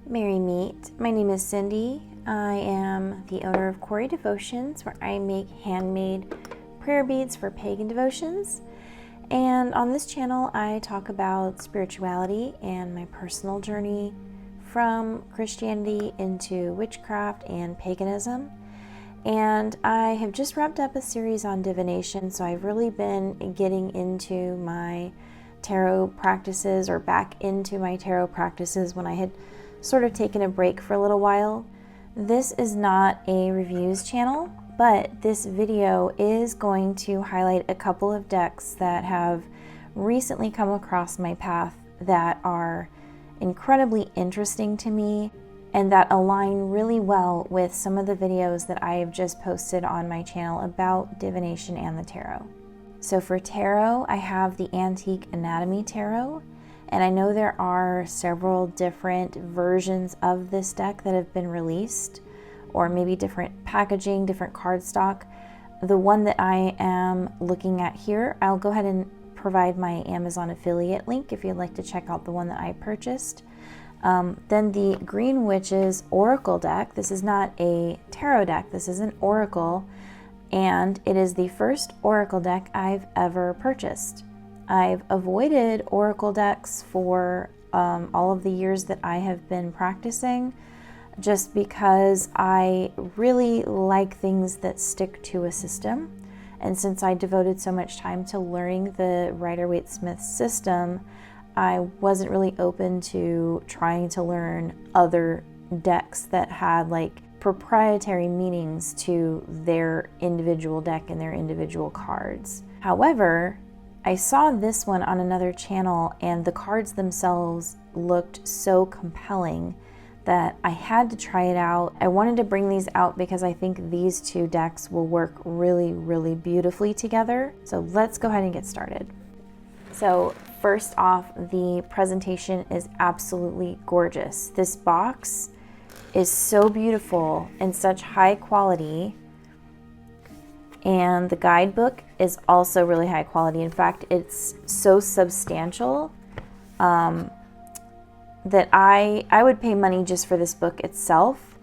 Merry Meet. My name is Cindy. I am the owner of Corey Devotions, where I make handmade prayer beads for pagan devotions. And on this channel, I talk about spirituality and my personal journey from Christianity into witchcraft and paganism. And I have just wrapped up a series on divination, so I've really been getting into my tarot practices, or back into my tarot practices when I had sort of taken a break for a little while. This is not a reviews channel, but this video is going to highlight a couple of decks that have recently come across my path that are incredibly interesting to me and that align really well with some of the videos that I have just posted on my channel about divination and the tarot. So for tarot, I have the Antique Anatomy Tarot, and I know there are several different versions of this deck that have been released, or maybe different packaging, different cardstock. The one that I am looking at here, I'll go ahead and provide my Amazon affiliate link if you'd like to check out the one that I purchased. Then the Green Witches Oracle deck. This is not a tarot deck, this is an oracle, and it is the first oracle deck I've ever purchased. I've avoided oracle decks for all of the years that I have been practicing, just because I really like things that stick to a system. And since I devoted so much time to learning the Rider-Waite-Smith system, I wasn't really open to trying to learn other decks that had like proprietary meanings to their individual deck and their individual cards. However, I saw this one on another channel and the cards themselves looked so compelling that I had to try it out. I wanted to bring these out because I think these two decks will work really, really beautifully together. So let's go ahead and get started. So first off, the presentation is absolutely gorgeous. This box is so beautiful and such high quality. And the guidebook is also really high quality. In fact, it's so substantial that I would pay money just for this book itself.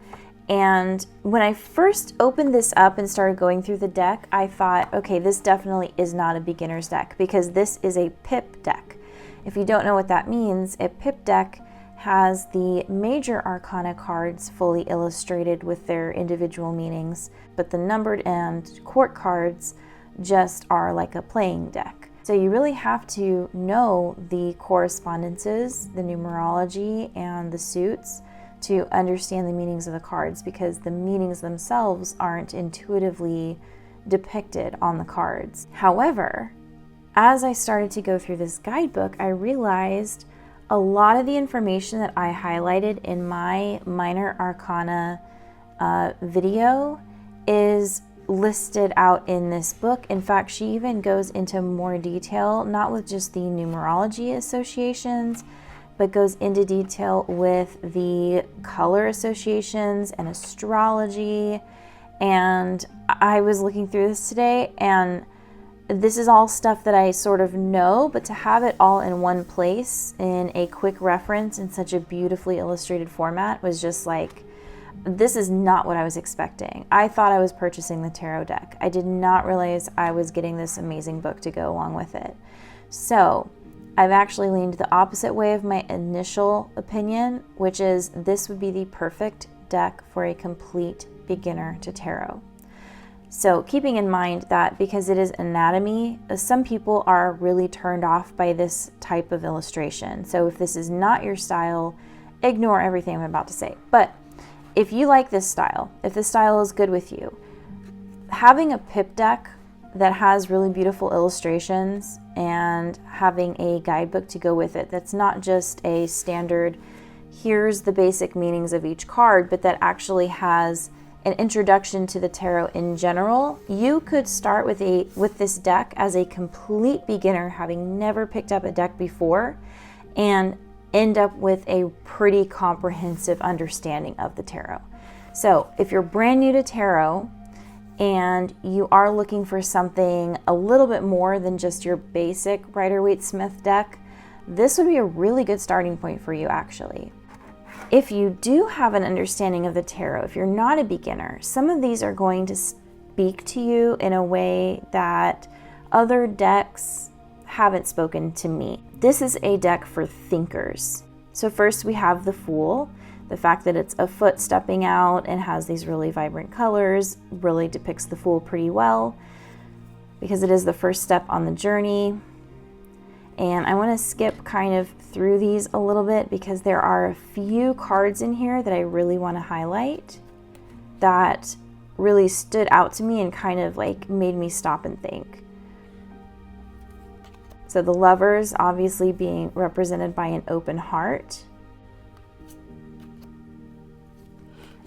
And when I first opened this up and started going through the deck, I thought, okay, this definitely is not a beginner's deck because this is a pip deck. If you don't know what that means, a pip deck has the major arcana cards fully illustrated with their individual meanings, but the numbered and court cards just are like a playing deck. So you really have to know the correspondences, the numerology, and the suits to understand the meanings of the cards, because the meanings themselves aren't intuitively depicted on the cards. However, as I started to go through this guidebook, I realized a lot of the information that I highlighted in my minor arcana video is listed out in this book. In fact, she even goes into more detail, not with just the numerology associations, but goes into detail with the color associations and astrology. And I was looking through this today, and this is all stuff that I sort of know, but to have it all in one place in a quick reference in such a beautifully illustrated format was just like, this is not what I was expecting. I thought I was purchasing the tarot deck. I did not realize I was getting this amazing book to go along with it. So I've actually leaned the opposite way of my initial opinion, which is this would be the perfect deck for a complete beginner to tarot. So keeping in mind that because it is anatomy, some people are really turned off by this type of illustration. So if this is not your style, ignore everything I'm about to say. But if you like this style, if this style is good with you, having a pip deck that has really beautiful illustrations and having a guidebook to go with it, that's not just a standard, here's the basic meanings of each card, but that actually has an introduction to the tarot in general. You could start with this deck as a complete beginner, having never picked up a deck before, and end up with a pretty comprehensive understanding of the tarot. So if you're brand new to tarot and you are looking for something a little bit more than just your basic Rider-Waite-Smith deck, this would be a really good starting point for you actually. If you do have an understanding of the tarot, if you're not a beginner, some of these are going to speak to you in a way that other decks haven't spoken to me. This is a deck for thinkers. So first we have the Fool. The fact that it's a foot stepping out and has these really vibrant colors really depicts the Fool pretty well, because it is the first step on the journey. And I want to skip kind of through these a little bit because there are a few cards in here that I really want to highlight that really stood out to me and kind of like made me stop and think. So the Lovers obviously being represented by an open heart.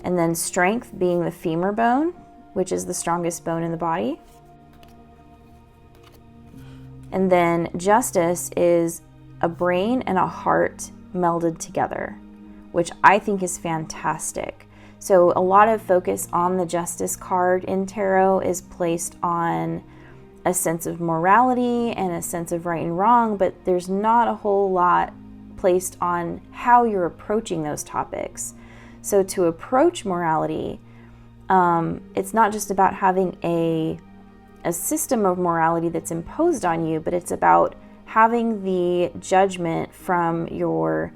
And then Strength being the femur bone, which is the strongest bone in the body. And then Justice is a brain and a heart melded together, which I think is fantastic. So a lot of focus on the Justice card in tarot is placed on a sense of morality and a sense of right and wrong, but there's not a whole lot placed on how you're approaching those topics. So to approach morality, it's not just about having a system of morality that's imposed on you, but it's about having the judgment from your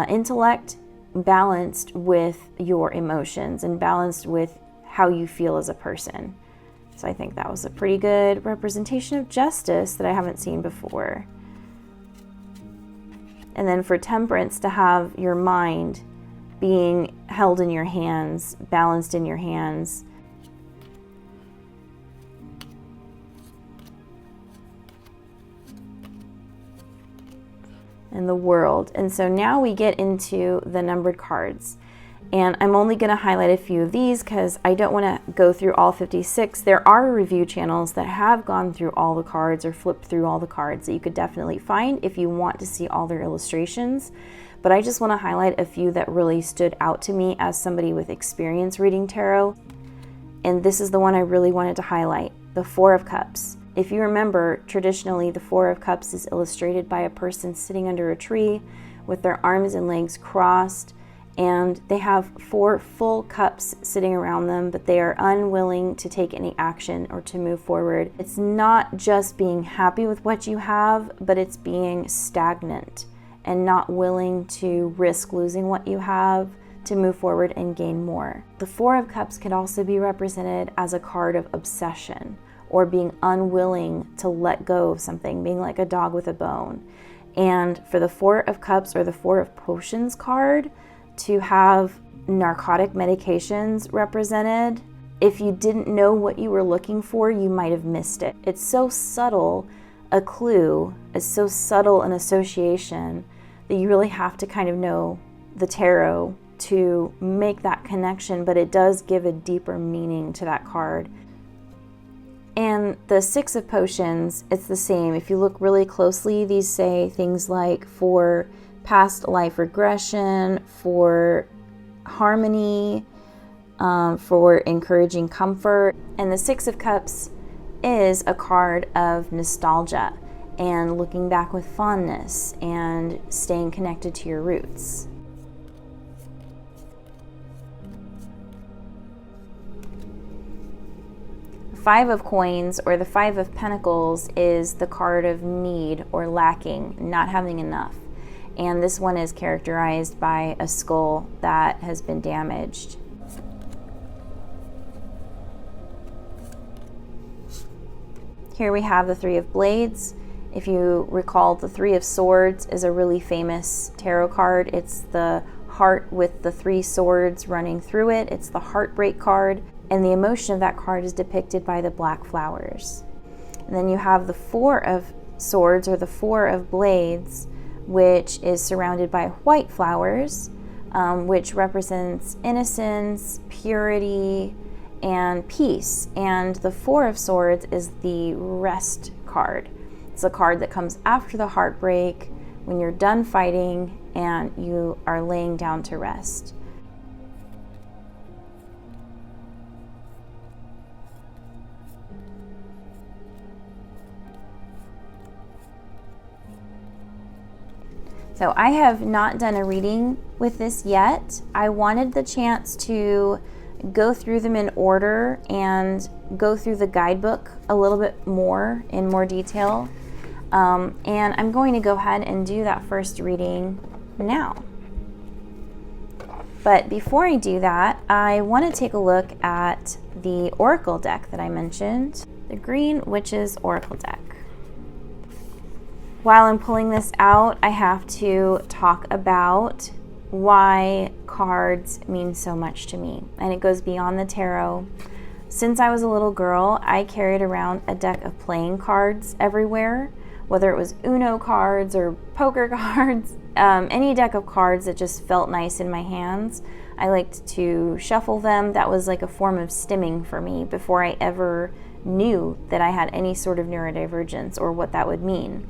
intellect balanced with your emotions and balanced with how you feel as a person. So I think that was a pretty good representation of Justice that I haven't seen before. And then for Temperance, to have your mind being held in your hands, balanced in your hands. And the World. And so now we get into the numbered cards. And I'm only going to highlight a few of these because I don't want to go through all 56. There are review channels that have gone through all the cards or flipped through all the cards that you could definitely find if you want to see all their illustrations. But I just want to highlight a few that really stood out to me as somebody with experience reading tarot. And this is the one I really wanted to highlight, the Four of Cups. If you remember, traditionally the Four of Cups is illustrated by a person sitting under a tree with their arms and legs crossed, and they have 4 full cups sitting around them, but they are unwilling to take any action or to move forward. It's not just being happy with what you have, but it's being stagnant and not willing to risk losing what you have to move forward and gain more. The Four of Cups could also be represented as a card of obsession or being unwilling to let go of something, being like a dog with a bone. And for the Four of Cups or the Four of Potions card, to have narcotic medications represented, if you didn't know what you were looking for, you might have missed it. It's so subtle a clue, it's so subtle an association that you really have to kind of know the tarot to make that connection, but it does give a deeper meaning to that card. And the Six of Potions, it's the same. If you look really closely, these say things like for past life regression, for harmony, for encouraging comfort. And the Six of Cups is a card of nostalgia and looking back with fondness and staying connected to your roots. Five of Coins or the Five of Pentacles is the card of need or lacking, not having enough. And this one is characterized by a skull that has been damaged. Here we have the Three of Blades. If you recall, the Three of Swords is a really famous tarot card. It's the heart with the 3 swords running through it. It's the heartbreak card. And the emotion of that card is depicted by the black flowers. And then you have the Four of Swords or the Four of Blades, which is surrounded by white flowers, which represents innocence, purity, and peace. And the Four of Swords is the rest card. It's a card that comes after the heartbreak, when you're done fighting and you are laying down to rest. So So I have not done a reading with this yet. I wanted the chance to go through them in order and go through the guidebook a little bit more in more detail. And I'm going to go ahead and do that first reading now. But before I do that, I want to take a look at the Oracle deck that I mentioned, the Green Witch's Oracle deck. While I'm pulling this out, I have to talk about why cards mean so much to me, and it goes beyond the tarot. Since I was a little girl, I carried around a deck of playing cards everywhere, whether it was Uno cards or poker cards, any deck of cards that just felt nice in my hands. I liked to shuffle them. That was like a form of stimming for me before I ever knew that I had any sort of neurodivergence or what that would mean.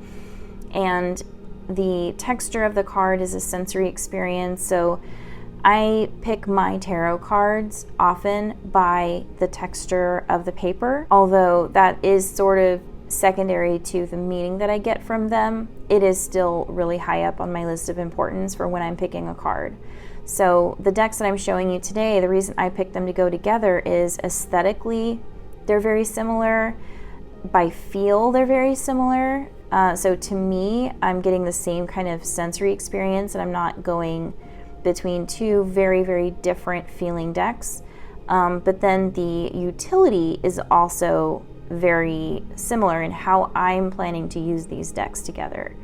And the texture of the card is a sensory experience, so I pick my tarot cards often by the texture of the paper. Although that is sort of secondary to the meaning that I get from them, it is still really high up on my list of importance for when I'm picking a card. So the decks that I'm showing you today, the reason I picked them to go together is aesthetically, they're very similar. By feel, they're very similar. So to me, I'm getting the same kind of sensory experience, and I'm not going between two very, very different feeling decks. But then the utility is also very similar in how I'm planning to use these decks together.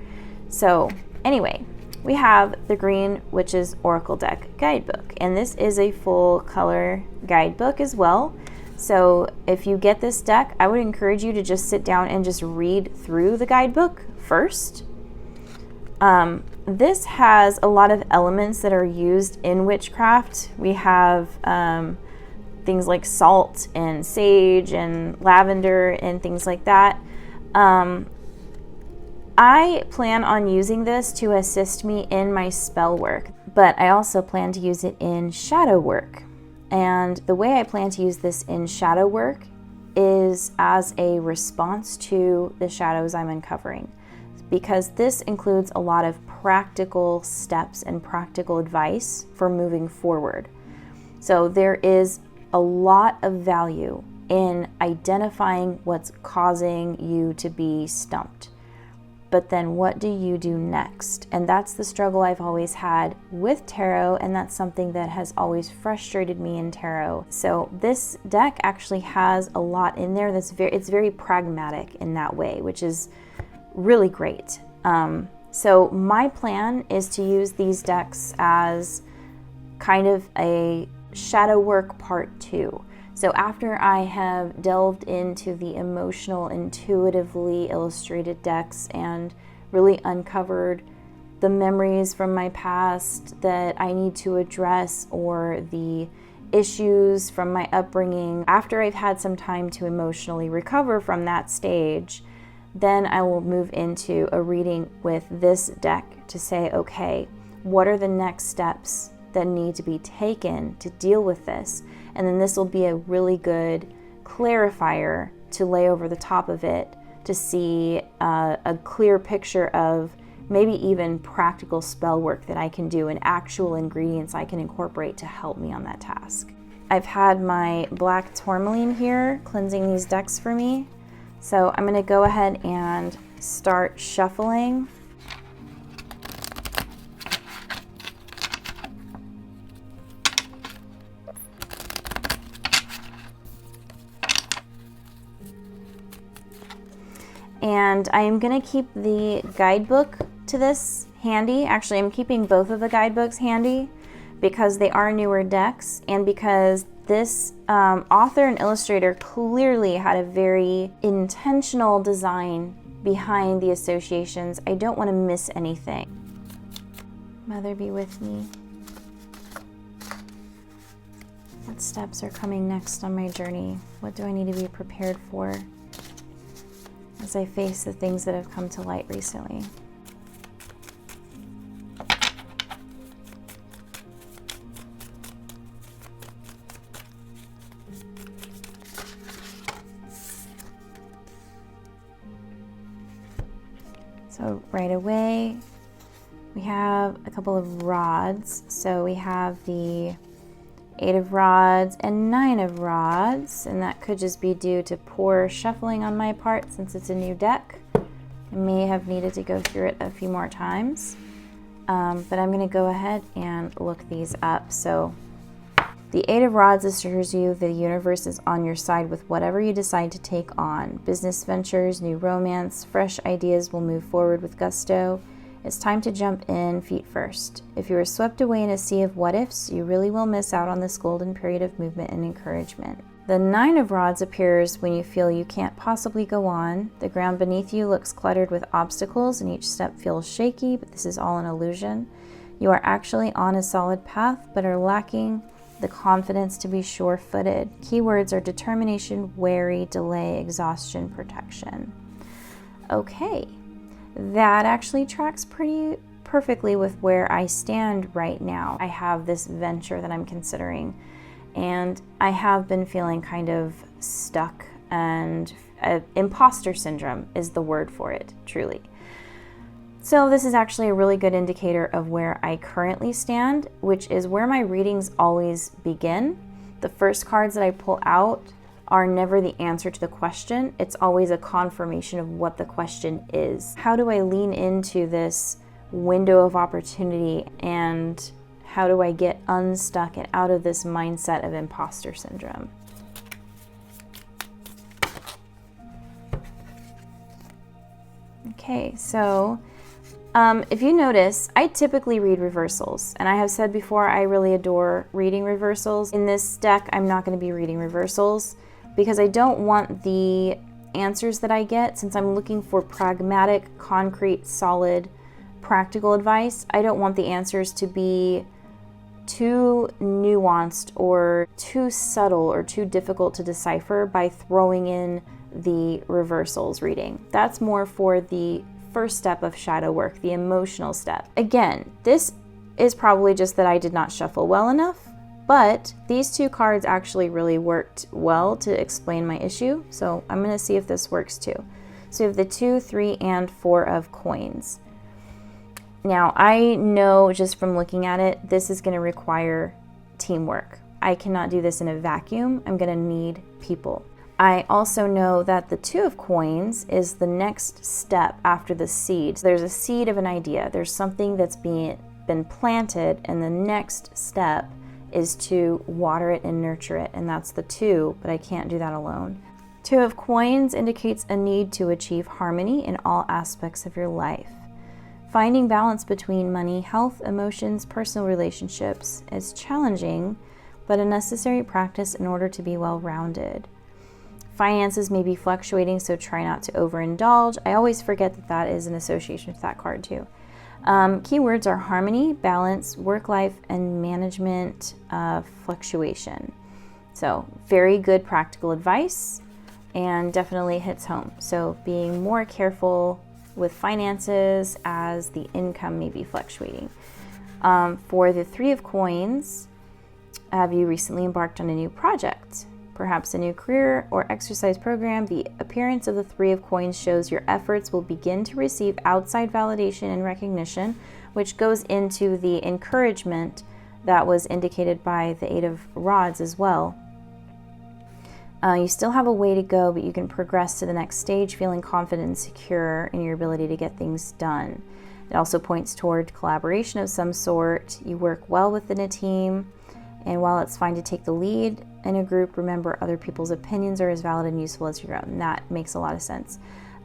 So anyway, we have the Green Witch's Oracle deck guidebook, and this is a full color guidebook as well. So if you get this deck, I would encourage you to just sit down and just read through the guidebook first. This has a lot of elements that are used in witchcraft. We have things like salt and sage and lavender and things like that. I plan on using this to assist me in my spell work, but I also plan to use it in shadow work. And the way I plan to use this in shadow work is as a response to the shadows I'm uncovering, because this includes a lot of practical steps and practical advice for moving forward. So there is a lot of value in identifying what's causing you to be stumped. But then what do you do next? And that's the struggle I've always had with tarot, and that's something that has always frustrated me in tarot. So this deck actually has a lot in there that's it's very pragmatic in that way, which is really great. So my plan is to use these decks as kind of a shadow work part 2. So after I have delved into the emotional, intuitively illustrated decks and really uncovered the memories from my past that I need to address, or the issues from my upbringing, after I've had some time to emotionally recover from that stage, then I will move into a reading with this deck to say, okay, what are the next steps that need to be taken to deal with this? And then this will be a really good clarifier to lay over the top of it to see a clear picture of maybe even practical spell work that I can do and actual ingredients I can incorporate to help me on that task. I've had my black tourmaline here cleansing these decks for me. So I'm going to go ahead and start shuffling. And I am going to keep the guidebook to this handy. Actually, I'm keeping both of the guidebooks handy because they are newer decks, and because this author and illustrator clearly had a very intentional design behind the associations. I don't want to miss anything. Mother, be with me. What steps are coming next on my journey? What do I need to be prepared for as I face the things that have come to light recently? So right away, We have a couple of rods. So we have the 8 of rods and 9 of rods, and that could just be due to poor shuffling on my part since it's a new deck. I may have needed to go through it a few more times, but I'm going to go ahead and look these up. So the 8 of rods assures you the universe is on your side with whatever you decide to take on. Business ventures, new romance, fresh ideas will move forward with gusto. It's time to jump in feet first. If you are swept away in a sea of what-ifs, you really will miss out on this golden period of movement and encouragement. The 9 of rods appears when you feel you can't possibly go on. The ground beneath you looks cluttered with obstacles and each step feels shaky, but this is all an illusion. You are actually on a solid path, but are lacking the confidence to be sure-footed. Keywords are determination, wary, delay, exhaustion, protection. Okay, that actually tracks pretty perfectly with where I stand right now. I have this venture that I'm considering, and I have been feeling kind of stuck, and imposter syndrome is the word for it, truly. So this is actually a really good indicator of where I currently stand, which is where my readings always begin. The first cards that I pull out are never the answer to the question. It's always a confirmation of what the question is. How do I lean into this window of opportunity, and how do I get unstuck and out of this mindset of imposter syndrome? Okay, so if you notice, I typically read reversals, and I have said before I really adore reading reversals. In this deck, I'm not going to be reading reversals because I don't want the answers that I get, since I'm looking for pragmatic, concrete, solid, practical advice. I don't want the answers to be too nuanced or too subtle or too difficult to decipher by throwing in the reversals reading. That's more for the first step of shadow work, the emotional step. Again, this is probably just that I did not shuffle well enough, but these 2 cards actually really worked well to explain my issue, so I'm going to see if this works too. So we have the 2, 3, and 4 of coins. Now, I know just from looking at it, this is going to require teamwork. I cannot do this in a vacuum. I'm going to need people. I also know that the 2 of coins is the next step after the seed. So there's a seed of an idea. There's something that's been planted, and the next step is to water it and nurture it, and that's the 2, but I can't do that alone. 2 of coins indicates a need to achieve harmony in all aspects of your life. Finding balance between money, health, emotions, personal relationships is challenging, but a necessary practice in order to be well-rounded. Finances may be fluctuating, so try not to overindulge. I always forget that that is an association with that card too. Keywords are harmony, balance, work life, and management fluctuation. So very good practical advice, and definitely hits home. So being more careful with finances as the income may be fluctuating. For the 3 of coins, have you recently embarked on a new project? Perhaps a new career or exercise program? The appearance of the 3 of coins shows your efforts will begin to receive outside validation and recognition, which goes into the encouragement that was indicated by the 8 of rods as well. You still have a way to go, but you can progress to the next stage feeling confident and secure in your ability to get things done. It also points toward collaboration of some sort. You work well within a team, and while it's fine to take the lead in a group, remember other people's opinions are as valid and useful as your own. And that makes a lot of sense.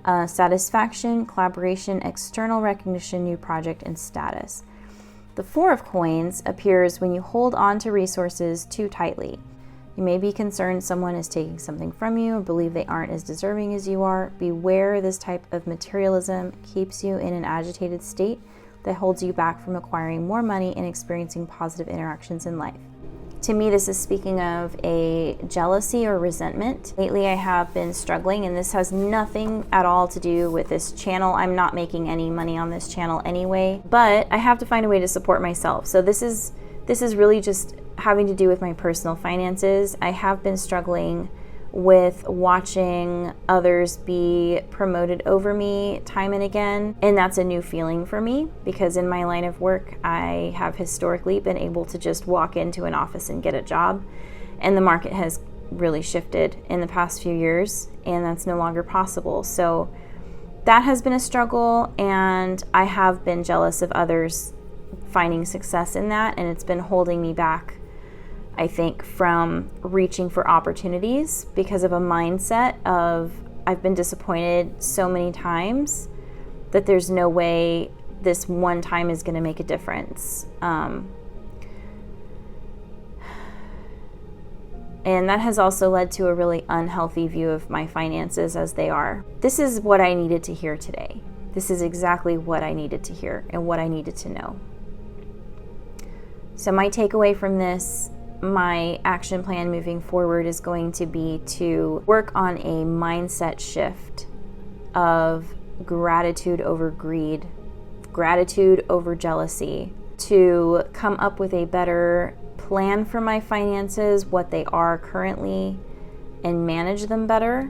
Satisfaction, collaboration, external recognition, new project, and status. The 4 of coins appears when you hold on to resources too tightly. You may be concerned someone is taking something from you or believe they aren't as deserving as you are. Beware, this type of materialism keeps you in an agitated state that holds you back from acquiring more money and experiencing positive interactions in life. To me, this is speaking of a jealousy or resentment. Lately, I have been struggling, and this has nothing at all to do with this channel. I'm not making any money on this channel anyway, but I have to find a way to support myself. So this is really just having to do with my personal finances. I have been struggling with watching others be promoted over me time and again. And that's a new feeling for me, because in my line of work, I have historically been able to just walk into an office and get a job. And the market has really shifted in the past few years, and that's no longer possible. So that has been a struggle, and I have been jealous of others finding success in that, and it's been holding me back, I think, from reaching for opportunities because of a mindset of I've been disappointed so many times that there's no way this one time is going to make a difference. And that has also led to a really unhealthy view of my finances as they are. This is what I needed to hear today. This is exactly what I needed to hear and what I needed to know. So my takeaway from this, my action plan moving forward, is going to be to work on a mindset shift of gratitude over greed, gratitude over jealousy, to come up with a better plan for my finances, what they are currently, and manage them better,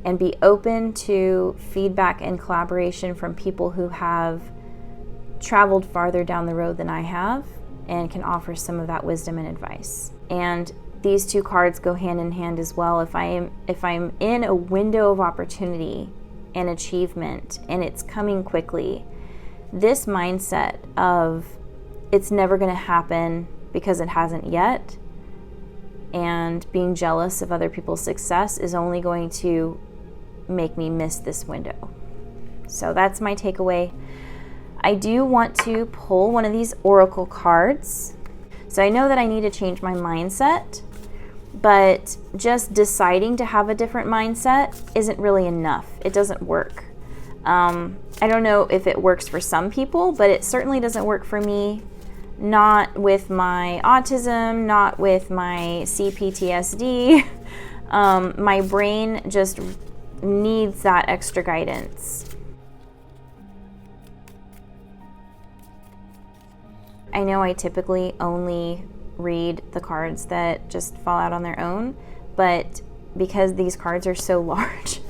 and be open to feedback and collaboration from people who have traveled farther down the road than I have and can offer some of that wisdom and advice. And these two cards go hand in hand as well. If I'm in a window of opportunity and achievement and it's coming quickly, this mindset of it's never going to happen because it hasn't yet, and being jealous of other people's success is only going to make me miss this window. So that's my takeaway. I do want to pull one of these oracle cards. So I know that I need to change my mindset, but just deciding to have a different mindset isn't really enough. It doesn't work. I don't know if it works for some people, but it certainly doesn't work for me. Not with my autism, not with my CPTSD. My brain just needs that extra guidance. I know I typically only read the cards that just fall out on their own, but because these cards are so large,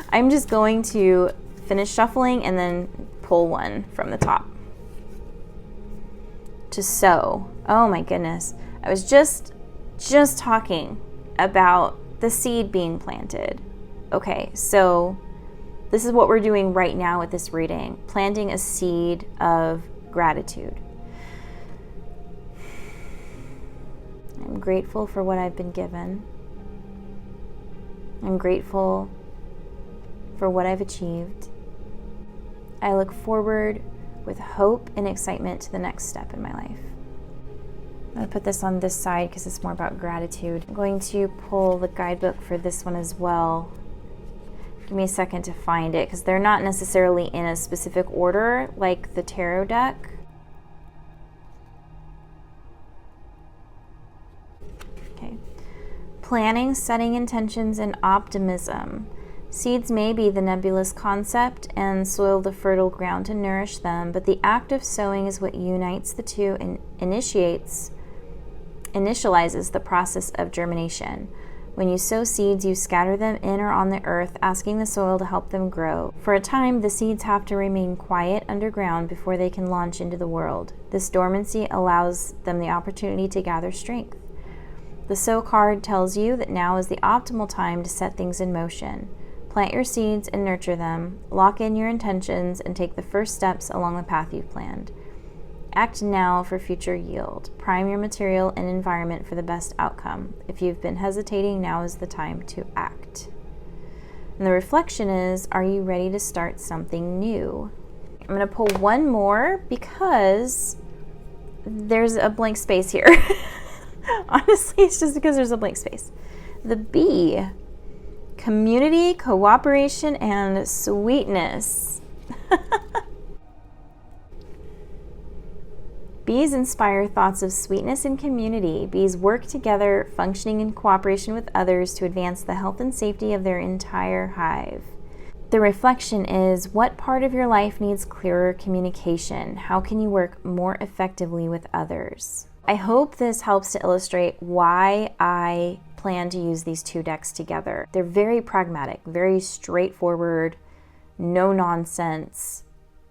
I'm just going to finish shuffling and then pull one from the top. To sow. Oh my goodness. I was just talking about the seed being planted. Okay, so this is what we're doing right now with this reading, planting a seed of gratitude. I'm grateful for what I've been given. I'm grateful for what I've achieved. I look forward with hope and excitement to the next step in my life. I'm going to put this on this side because it's more about gratitude. I'm going to pull the guidebook for this one as well. Give me a second to find it because they're not necessarily in a specific order like the tarot deck. Okay. Planning, setting intentions, and optimism. Seeds may be the nebulous concept and soil the fertile ground to nourish them, but the act of sowing is what unites the two and initializes the process of germination. When you sow seeds, you scatter them in or on the earth, asking the soil to help them grow. For a time, the seeds have to remain quiet underground before they can launch into the world. This dormancy allows them the opportunity to gather strength. The sow card tells you that now is the optimal time to set things in motion. Plant your seeds and nurture them. Lock in your intentions and take the first steps along the path you've planned. Act now for future yield. Prime your material and environment for the best outcome. If you've been hesitating, now is the time to act. And the reflection is, are you ready to start something new? I'm going to pull one more because there's a blank space here. Honestly, it's just because there's a blank space. The B. Community, cooperation, and sweetness. Bees inspire thoughts of sweetness and community. Bees work together, functioning in cooperation with others to advance the health and safety of their entire hive. The reflection is, what part of your life needs clearer communication? How can you work more effectively with others? I hope this helps to illustrate why I plan to use these two decks together. They're very pragmatic, very straightforward, no nonsense.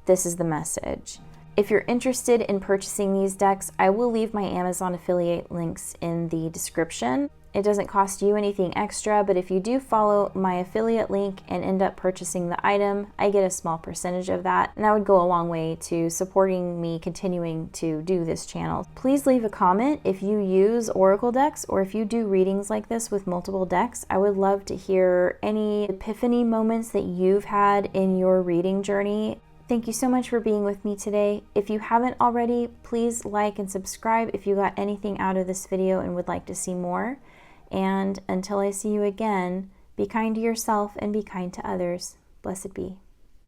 This is the message. If you're interested in purchasing these decks, I will leave my Amazon affiliate links in the description. It doesn't cost you anything extra, but if you do follow my affiliate link and end up purchasing the item, I get a small percentage of that, and that would go a long way to supporting me continuing to do this channel. Please leave a comment if you use Oracle decks or if you do readings like this with multiple decks. I would love to hear any epiphany moments that you've had in your reading journey. Thank you so much for being with me today. If you haven't already, please like and subscribe if you got anything out of this video and would like to see more. And until I see you again, be kind to yourself and be kind to others. Blessed be.